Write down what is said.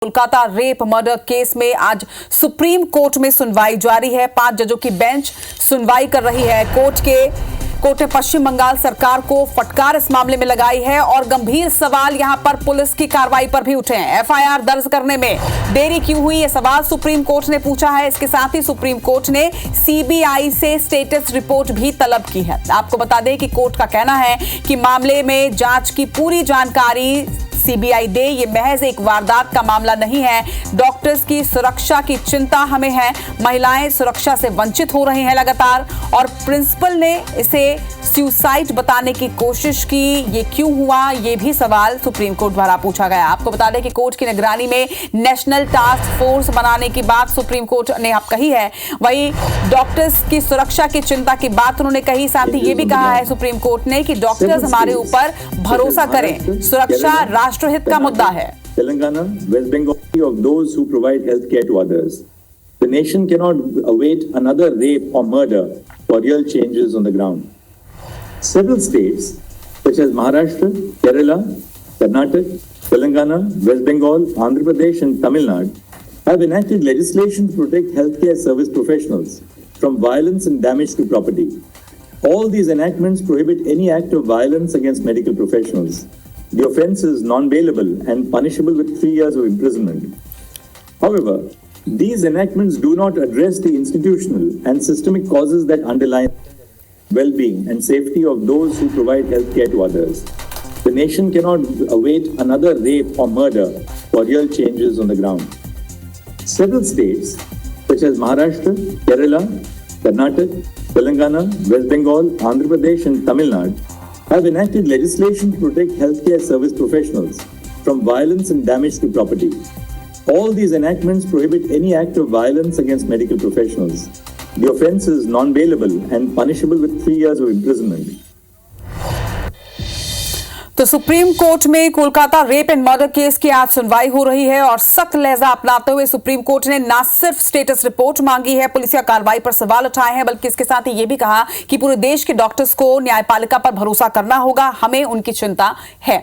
Kolkata rape murder case में आज supreme court में सुनवाई जारी है। 5 जजों की बेंच सुनवाई कर रही है। कोर्ट ने पश्चिम बंगाल सरकार को फटकार इस मामले में लगाई है और गंभीर सवाल यहां पर पुलिस की कार्रवाई पर भी उठे हैं। एफआईआर दर्ज करने में देरी क्यों हुई, यह सवाल सुप्रीम कोर्ट ने पूछा है। इसके साथ ही सुप्रीम कोर्ट ने सीबीआई से स्टेटस रिपोर्ट भी तलब की है। आपको बता दें कि कोर्ट का कहना है कि मामले में जांच की पूरी जानकारी सीबीआई दे। ये महज एक वारदात का मामला नहीं है। डॉक्टर्स की सुरक्षा की चिंता हमें है। महिलाएं सुरक्षा से वंचित हो रही हैं लगातार और प्रिंसिपल ने इसे सुसाइड बताने की कोशिश की। ये क्यों हुआ, ये भी सवाल सुप्रीम कोर्ट द्वारा पूछा गया। आपको बता दें कि कोर्ट की निगरानी में नेशनल टास्क फोर्स बनाने की बात सुप्रीम कोर्ट ने अब कही है। वहीं डॉक्टर्स की सुरक्षा की चिंता की बात उन्होंने कही। साथ ही ये भी कहा है सुप्रीम कोर्ट ने कि डॉक्टर्स हमारे ऊपर भरोसा करें। सुरक्षा राष्ट्रहित का मुद्दा है। Telangana, West Bengal of those who provide healthcare to others. The nation cannot await another rape or murder for real changes on the ground. Several states such as Maharashtra, Kerala, Karnataka, Telangana, West Bengal, Andhra Pradesh and Tamil Nadu have enacted legislation to protect healthcare service professionals from violence and damage to property. All these enactments prohibit any act of violence against medical professionals. The offence is non-bailable and punishable with 3 years of imprisonment. However, these enactments do not address the institutional and systemic causes that underlie well-being and safety of those who provide healthcare to others. The nation cannot await another rape or murder for real changes on the ground. Several states such as Maharashtra, Kerala, Karnataka, Telangana, West Bengal, Andhra Pradesh and Tamil Nadu have enacted legislation to protect healthcare service professionals from violence and damage to property. All these enactments prohibit any act of violence against medical professionals. The offence is non-bailable and punishable with 3 years of imprisonment. तो supreme court में Kolkata rape and murder case की आज सुनवाई हो रही है और सख्त लहजा अपनाते हुए सुप्रीम कोर्ट ने न सिर्फ स्टेटस रिपोर्ट मांगी है, पुलिसिया कार्रवाई पर सवाल उठाए हैं, बल्कि इसके साथ ही यह भी कहा कि पूरे देश के डॉक्टर्स को न्यायपालिका पर भरोसा करना होगा। हमें उनकी चिंता है।